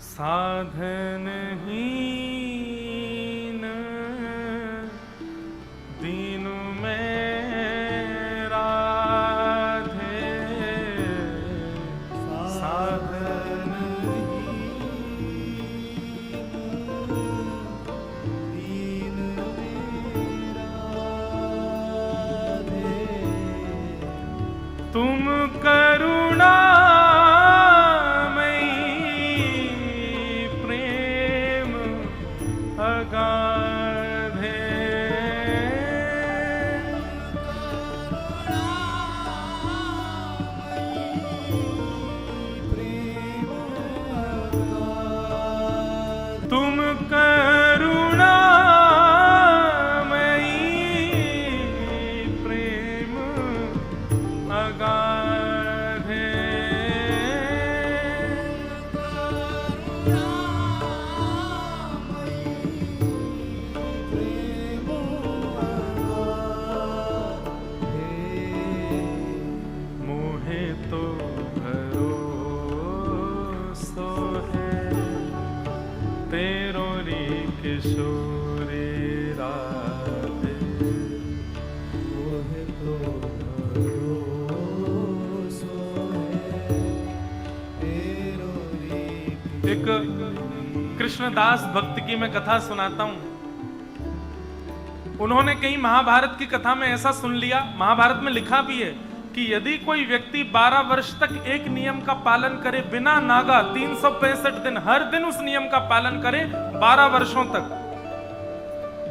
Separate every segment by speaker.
Speaker 1: साधनहीन दीन में राधे,
Speaker 2: साधनहीन दीन में राधे।
Speaker 1: तुम करुणा अगाधे, तुम करुणामयी प्रेम अगाधे। तेरो री किशोरी राधे,
Speaker 2: मोहे तो भरोसो है तेरो री।
Speaker 1: एक कृष्णदास भक्त की मैं कथा सुनाता हूं। उन्होंने कहीं महाभारत की कथा में ऐसा सुन लिया, महाभारत में लिखा भी है कि यदि कोई व्यक्ति 12 वर्ष तक एक नियम का पालन करे बिना नागा, 365 दिन हर दिन उस नियम का पालन करे 12 वर्षों तक,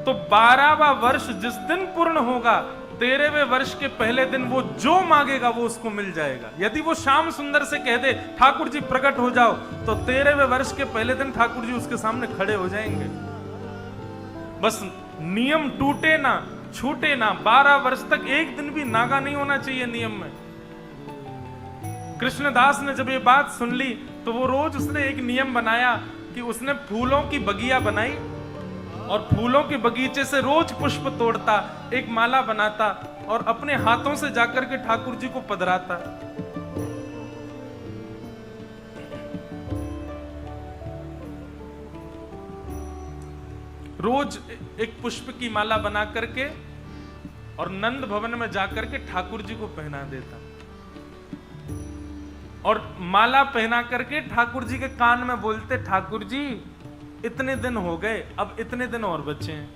Speaker 1: तो 12वां वर्ष जिस दिन पूर्ण होगा 13वें वर्ष के पहले दिन वो जो मांगेगा वो उसको मिल जाएगा। यदि वो श्याम सुंदर से कह दे ठाकुर जी प्रकट हो जाओ, तो 13वें वर्ष के पहले दिन ठाकुर जी उसके सामने खड़े हो जाएंगे। बस नियम टूटे ना, छूटे ना, 12 वर्ष तक एक दिन भी नागा नहीं होना चाहिए नियम में। कृष्णदास ने जब ये बात सुन ली तो वो रोज उसने एक नियम बनाया कि उसने फूलों की बगिया बनाई और फूलों के बगीचे से रोज पुष्प तोड़ता, एक माला बनाता और अपने हाथों से जाकर के ठाकुर जी को पधराता। रोज एक पुष्प की माला बना करके और नंद भवन में जाकर के ठाकुर जी को पहना देता और माला पहना करके ठाकुर जी के कान में बोलते, ठाकुर जी इतने दिन हो गए, अब इतने दिन और बचे हैं।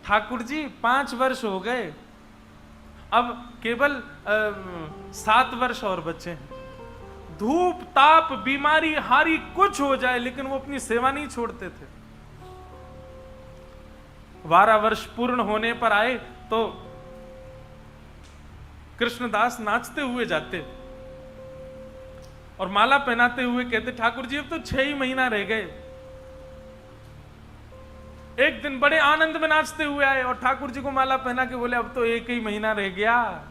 Speaker 1: ठाकुर जी 5 वर्ष हो गए, अब केवल 7 वर्ष और बचे हैं। धूप ताप बीमारी हारी कुछ हो जाए लेकिन वो अपनी सेवा नहीं छोड़ते थे। 12 वर्ष पूर्ण होने पर आए तो कृष्णदास नाचते हुए जाते और माला पहनाते हुए कहते, ठाकुर जी अब तो 6 ही महीना रह गए। एक दिन बड़े आनंद में नाचते हुए आए और ठाकुर जी को माला पहना के बोले अब तो 1 ही महीना रह गया।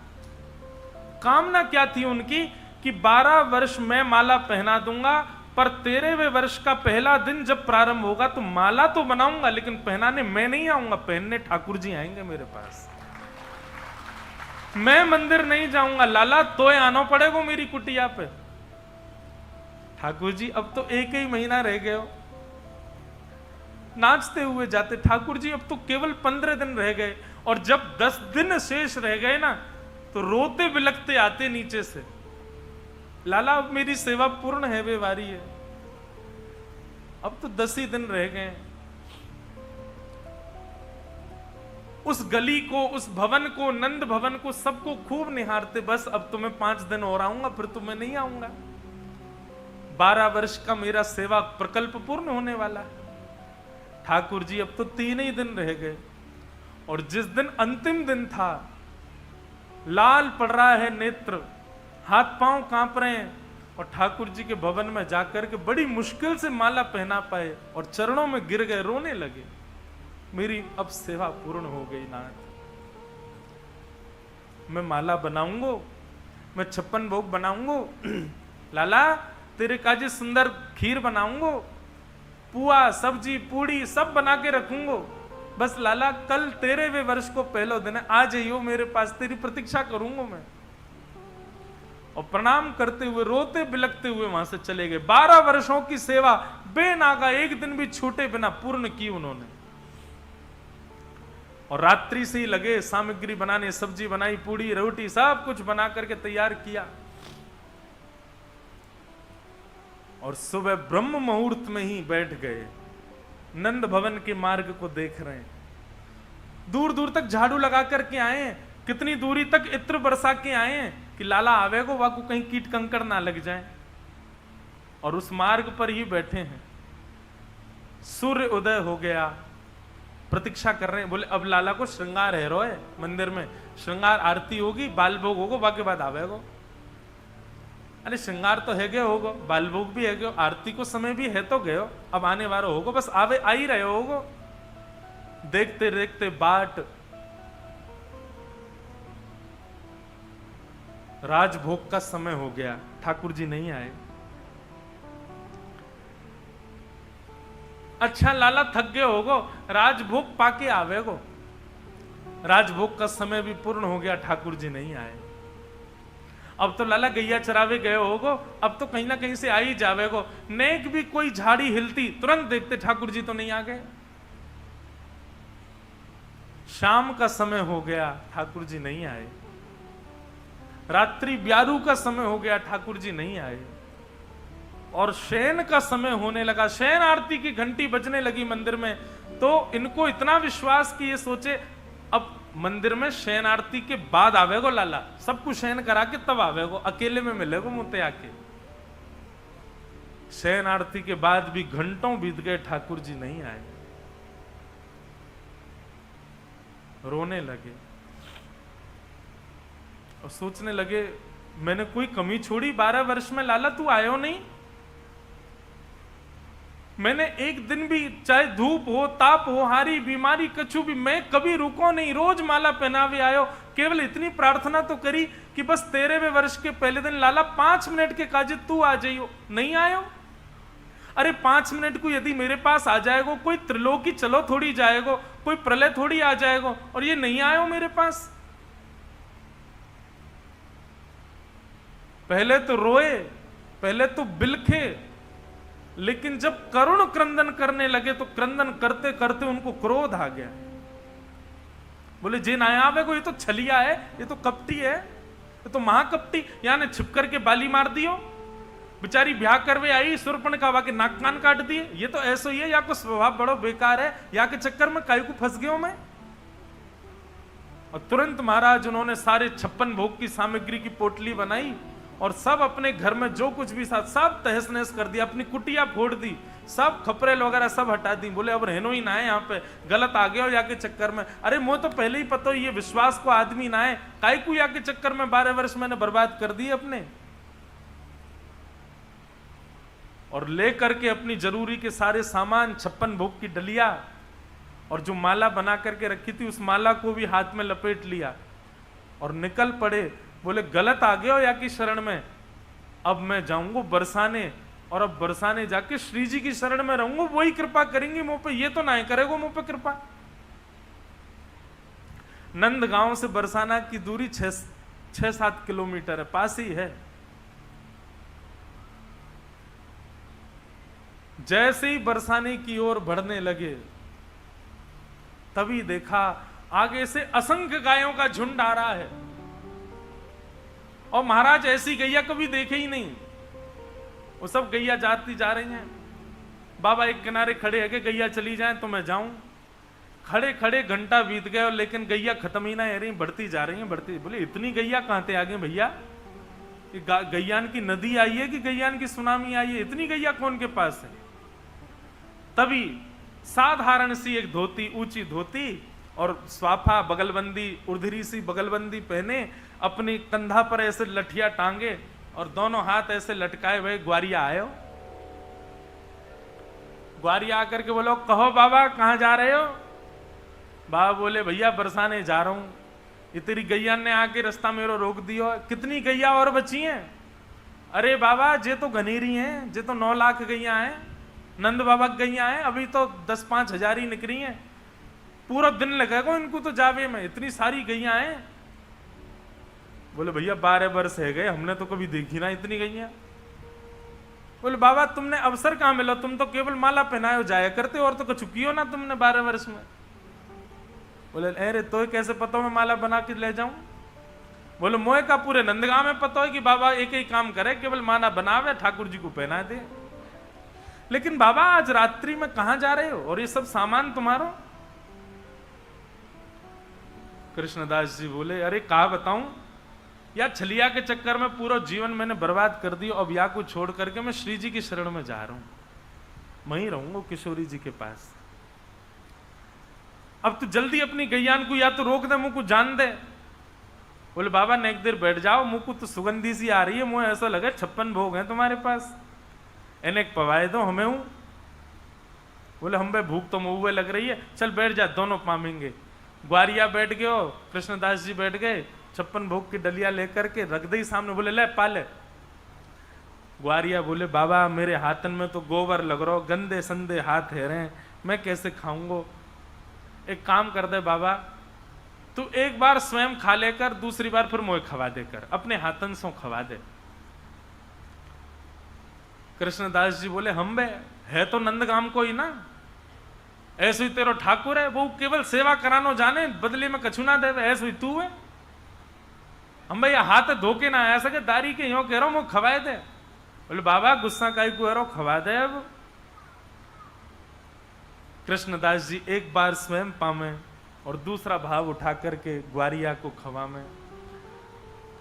Speaker 1: कामना क्या थी उनकी कि 12 वर्ष में माला पहना दूंगा, पर 13वें वर्ष का पहला दिन जब प्रारंभ होगा तो माला तो बनाऊंगा लेकिन पहनाने मैं नहीं आऊंगा, पहनने ठाकुर जी आएंगे मेरे पास। मैं मंदिर नहीं जाऊंगा, लाला तो आना पड़ेगा मेरी कुटिया पे। ठाकुर जी अब तो 1 ही महीना रह गए हो। नाचते हुए जाते, ठाकुर जी अब तो केवल 15 दिन रह गए। और जब 10 दिन शेष रह गए ना तो रोते बिलखते आते नीचे से, लाला अब मेरी सेवा पूर्ण है, बेवारी है, अब तो 10 ही दिन रह गए। उस गली को, उस भवन को, नंद भवन को, सबको खूब निहारते, बस अब तो मैं 5 दिन और आऊंगा, फिर तो मैं नहीं आऊंगा। 12 वर्ष का मेरा सेवा प्रकल्प पूर्ण होने वाला है। ठाकुर जी अब तो 3 ही दिन रह गए और जिस दिन अंतिम दिन था, लाल पड़ रहा है नेत्र, हाथ पांव कांप रहे हैं और ठाकुर जी के भवन में जाकर के बड़ी मुश्किल से माला पहना पाए और चरणों में गिर गए, रोने लगे, मेरी अब सेवा पूर्ण हो गई नाथ। मैं माला बनाऊंगो, मैं 56 भोग बनाऊंगो, लाला तेरे काजे सुंदर खीर बनाऊंगो, पुआ सब्जी पूड़ी सब बना के रखूंगो, बस लाला कल 13वें वर्ष को पहला दिन है, आ जाइयो मेरे पास, तेरी प्रतीक्षा करूंगा मैं। और प्रणाम करते हुए रोते बिलखते हुए वहां से चले गए। 12 वर्षों की सेवा बेनागा, एक दिन भी छूटे बिना पूर्ण की उन्होंने। और रात्रि से ही लगे सामग्री बनाने, सब्जी बनाई, पूड़ी रोटी सब कुछ बना करके तैयार किया। और सुबह ब्रह्म मुहूर्त में ही बैठ गए, नंद भवन के मार्ग को देख रहे हैं। दूर दूर तक झाड़ू लगा करके आए हैं, कितनी दूरी तक इत्र बरसा के आए हैं कि लाला आवेगो वाकू कहीं कीट कंकड़ ना लग जाए। और उस मार्ग पर ही बैठे हैं। सूर्य उदय हो गया, प्रतीक्षा कर रहे हैं। बोले अब लाला को श्रृंगार है रोए, मंदिर में श्रृंगार आरती होगी, बाल भोग होगो, बाकी बाद आवेगो। अरे श्रृंगार तो है गए होगो, बाल भोग भी है गयो, आरती को समय भी है तो गयो, अब आने वाला होगो, बस आवे आ ही रहे होगो। देखते देखते बाट राजभोग का समय हो गया, ठाकुर जी नहीं आए। अच्छा लाला थक गए होगो, राजभोग पाके आवेगो। राजभोग का समय भी पूर्ण हो गया, ठाकुर जी नहीं आए। अब तो लाला गैया चरावे गए होगो, अब तो कहीं ना कहीं से आ ही जावेगो। नेक भी कोई झाड़ी हिलती, तुरंत देखते ठाकुर जी तो नहीं आ गए। शाम का समय हो गया, ठाकुर जी नहीं आए। रात्रि ब्यारू का समय हो गया, ठाकुर जी नहीं आए। और शयन का समय होने लगा, शयन आरती की घंटी बजने लगी मंदिर में। तो इनको इतना विश्वास कि ये सोचे अब मंदिर में शयन आरती के बाद आवेगो लाला, सब कुछ शयन करा के तब आवेगो, अकेले में मिलेगो मुझे आके। शयन आरती के बाद भी घंटों बीत गए, ठाकुर जी नहीं आए। रोने लगे और सोचने लगे मैंने कोई कमी छोड़ी 12 वर्ष में लाला, तू आयो नहीं। मैंने एक दिन भी, चाहे धूप हो, ताप हो, हारी बीमारी कछु भी, मैं कभी रुको नहीं, रोज माला पहनावे आयो। केवल इतनी प्रार्थना तो करी कि बस 13वें वर्ष के पहले दिन लाला 5 मिनट के काजे तू आ जाइयो, नहीं आयो। अरे 5 मिनट को यदि मेरे पास आ जाएगो, कोई त्रिलोकी चलो थोड़ी जाएगो, कोई प्रलय थोड़ी आ जाएगो, और ये नहीं आयो मेरे पास। पहले तो रोए, पहले तो बिलखे, लेकिन जब करुण क्रंदन करने लगे तो क्रंदन करते करते उनको क्रोध आ गया। बोले जे ना आवेगो, ये तो छलिया है, ये तो कपटी है, ये तो महाकपटी। यहाँ ने छिप करके बाली मार दियो, बेचारी ब्याह करवे आई, सुरपणखा वाके नाक कान काट दिए। ये तो ऐसा ही है, या को स्वभाव बड़ो बेकार है, या के चक्कर में काई को फंस गयो मैं। और तुरंत महाराज उन्होंने सारे 56 भोग की सामग्री की पोटली बनाई और सब अपने घर में जो कुछ भी साथ सब तहस नहस कर दिया, अपनी कुटिया फोड़ दी, सब खपरेल वगैरह सब हटा दी। बोले अब रहनो ही ना है यहाँ पे, गलत आ गया हो या के चक्कर में। अरे मुझे तो पहले ही पता ये विश्वास को आदमी ना है, काई को या के चक्कर में 12 वर्ष मैंने बर्बाद कर दिए अपने। और ले करके अपनी जरूरी के सारे सामान, 56 भोग की डलिया और जो माला बना करके रखी थी उस माला को भी हाथ में लपेट लिया और निकल पड़े। बोले गलत आ गया हो या की शरण में, अब मैं जाऊंगा बरसाने, और अब बरसाने जाके श्री जी की शरण में रहूंगा, वही कृपा करेंगे मुंह पे, ये तो नहीं करेगो मुंह पे कृपा। नंदगांव से बरसाना की दूरी 6-7 किलोमीटर है, पास ही है। जैसे ही बरसाने की ओर बढ़ने लगे तभी देखा आगे से असंख्य गायों का झुंड आ रहा है। और महाराज ऐसी गैया कभी देखे ही नहीं, वो सब गैया जाती जा रही हैं। बाबा एक किनारे खड़े है कि गैया चली जाए तो मैं जाऊं। खड़े खड़े घंटा बीत गए और लेकिन गैया खत्म ही ना है रही, बढ़ती जा रही हैं, बढ़ती। बोले इतनी गैया कहां से आ गई भैया, गैयान की नदी आई है कि गैयान की सुनामी आई है, इतनी गैया कौन के पास है। तभी साधारण सी एक धोती, ऊंची धोती और स्वाफा बगलबंदी, उर्धरी सी बगलबंदी पहने, अपनी कंधा पर ऐसे लठिया टांगे और दोनों हाथ ऐसे लटकाए हुए ग्वारिया आए हो। ग्वारिया आकर के बोलो कहो बाबा कहां जा रहे हो। बाबा बोले भैया बरसाने जा रहा हूं। ये तेरी गैया ने आके रास्ता मेरा रोक दियो, कितनी गैया और बची हैं। अरे बाबा जे तो घनेरी हैं, जे तो 9 लाख गैया हैं, नंद बाबा की गैया हैं, अभी तो 10-5 हजार ही निकली हैं, पूरा दिन लगेगा इनको तो जावे में, इतनी सारी गैया हैं। बोले भैया 12 वर्ष है गए, हमने तो कभी देखी ना इतनी गैया। बोले बाबा तुमने अवसर कहाँ मिला, तुम तो केवल माला पहनाए जाया करते और तो कुछ कियो ना तुमने 12 वर्ष में। बोले अरे तो कैसे पता मैं माला बना के ले जाऊं। बोले मोए का पूरे नंदगांव में पता है कि बाबा एक ही काम करे, केवल माला बनावे ठाकुर जी को पहना दे। लेकिन बाबा आज रात्रि में कहां जा रहे हो और ये सब सामान तुम्हारा? कृष्णदास जी बोले अरे कहा बताऊं या छलिया के चक्कर में पूरा जीवन मैंने बर्बाद कर दिया, अब या को छोड़ करके मैं श्री जी की शरण में जा रहा हूं, वहीं रहूंगा किशोरी जी के पास। अब तू जल्दी अपनी गैयान को या तो रोक दे, मुंह को जान दे। बोले बाबा ने एक देर बैठ जाओ, मुंह को तो सुगंधी सी आ रही है, मुझे ऐसा लगे 56 भोग हैं तुम्हारे पास, इन्हें एक पवाए दो हमें हूं। बोले हम बे भूख तो मुंह लग रही है, चल बैठ जा, दोनों पामेंगे। ग्वारिया बैठ गए हो, कृष्णदास जी बैठ गए, 56 भोग की डलिया लेकर के रख दी सामने। बोले ले पाले। ग्वारिया बोले बाबा मेरे हाथन में तो गोबर लग रहा, गंदे संदे हाथ है रहे, मैं कैसे खाऊंगा। एक काम कर दे बाबा, तू एक बार स्वयं खा लेकर दूसरी बार फिर मोए खवा देकर, अपने हाथन से खवा दे। कृष्णदास जी बोले हम बे है तो नंदगाम को ही ना, ऐसे ही तेरो ठाकुर है, वो केवल सेवा करानो जाने, बदले में कछु ना दे, ऐसे ही तू है। हम भैया हाथ धोके ना आया सके, दारी के यो कह रहा हूं वो खवाए दे। बोले बाबा गुस्सा काई को करो, खवा दे। अब कृष्णदास जी एक बार स्वयं पामे और दूसरा भाव उठा करके ग्वारिया को खवामे।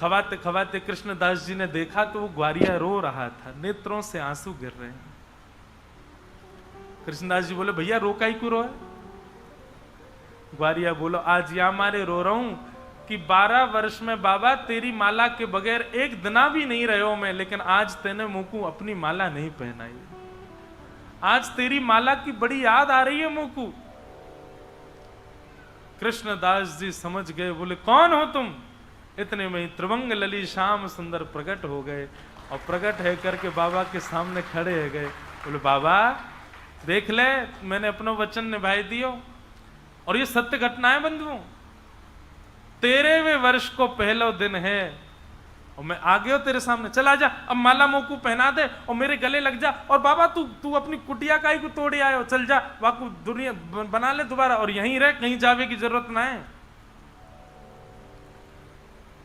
Speaker 1: खवाते खवाते कृष्णदास जी ने देखा तो वो ग्वारिया रो रहा था, नेत्रों से आंसू गिर रहे हैं। कृष्णदास जी बोले भैया रो काई को रोए? ग्वारिया बोलो आज या मारे रो रहा हूं कि 12 वर्ष में बाबा तेरी माला के बगैर एक दिना भी नहीं रहो मैं, लेकिन आज तेने मुंह को अपनी माला नहीं पहनाई, आज तेरी माला की बड़ी याद आ रही है मुंह को। कृष्णदास जी समझ गए, बोले कौन हो तुम? इतने में ही त्रिभंग लली श्याम सुंदर प्रकट हो गए और प्रकट है करके बाबा के सामने खड़े हो गए। बोले बाबा देख ले मैंने अपना वचन निभाई दियो और ये सत्य घटना है बंधुओं। 13वें वर्ष को पहला दिन है और मैं आ गया तेरे सामने, चला जा अब माला मुंह को पहना दे और मेरे गले लग जा। और बाबा तू अपनी कुटिया काई को तोड़े आयो, चल जा वाकू दुनिया बना ले दोबारा और यहीं रह, कहीं जावे की जरूरत ना है।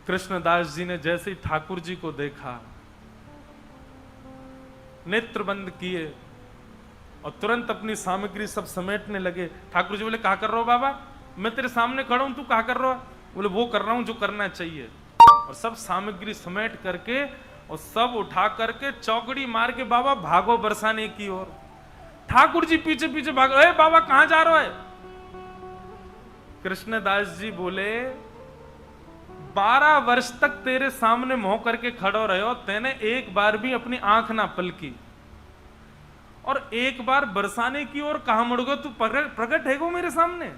Speaker 1: कृष्णदास जी ने जैसे ही ठाकुर जी को देखा, नेत्र बंद किए और तुरंत अपनी सामग्री सब समेटने लगे। ठाकुर जी बोले कहा कर रहा हो बाबा? मैं तेरे सामने खड़ा हूं, तू कहा कर रहा हो? बोले वो कर रहा हूं जो करना चाहिए। और सब सामग्री समेट करके और सब उठा करके चौकड़ी मार के बाबा भागो बरसाने की ओर। ठाकुर जी पीछे पीछे भागो, ए बाबा कहां जा रहे हो? कृष्णदास जी बोले 12 वर्ष तक तेरे सामने मोह करके खड़ो रहो, तेने एक बार भी अपनी आंख ना पलकी और एक बार बरसाने की ओर कहां मुड़ गो? तू प्रकट है गो मेरे सामने,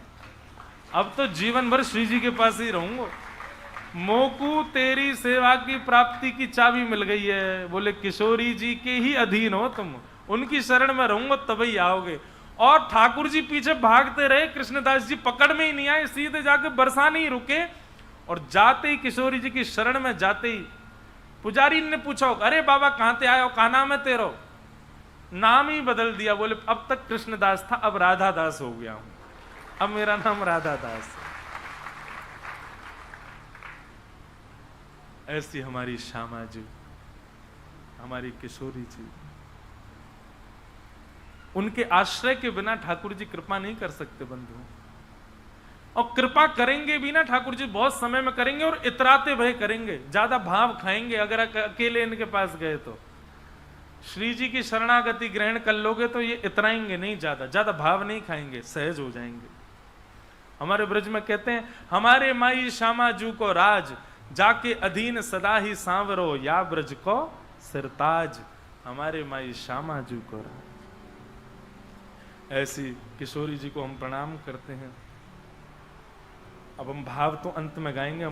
Speaker 1: अब तो जीवन भर श्री जी के पास ही रहूंगा। मोकू तेरी सेवा की प्राप्ति की चाबी मिल गई है। बोले किशोरी जी के ही अधीन हो तुम, उनकी शरण में रहूंगा तभी आओगे। और ठाकुर जी पीछे भागते रहे, कृष्णदास जी पकड़ में ही नहीं आए, सीधे जाके बरसाने ही रुके। और जाते ही किशोरी जी की शरण में जाते ही पुजारी ने पूछा अरे बाबा कहां ते आए हो, कहा नाम है तेरो? नाम ही बदल दिया। बोले अब तक कृष्णदास था, अब राधा दास हो गया हूं, अब मेरा नाम राधा दास है। ऐसी हमारी श्यामा जी, हमारी किशोरी जी, उनके आश्रय के बिना ठाकुर जी कृपा नहीं कर सकते बंधु। और कृपा करेंगे भी ना ठाकुर जी बहुत समय में करेंगे और इतराते भय करेंगे, ज्यादा भाव खाएंगे। अगर अकेले इनके पास गए तो श्री जी की शरणागति ग्रहण कर लोगे तो ये इतराएंगे नहीं, ज्यादा भाव नहीं खाएंगे, सहज हो जाएंगे। हमारे ब्रज में कहते हैं हमारे माई श्यामा जू को राज, जाके अधीन सदा ही सांवरो, या ब्रज को सिरताज। हमारे माई श्यामा जू को राज। ऐसी किशोरी जी को हम प्रणाम करते हैं। अब हम भाव तो अंत में गाएंगे।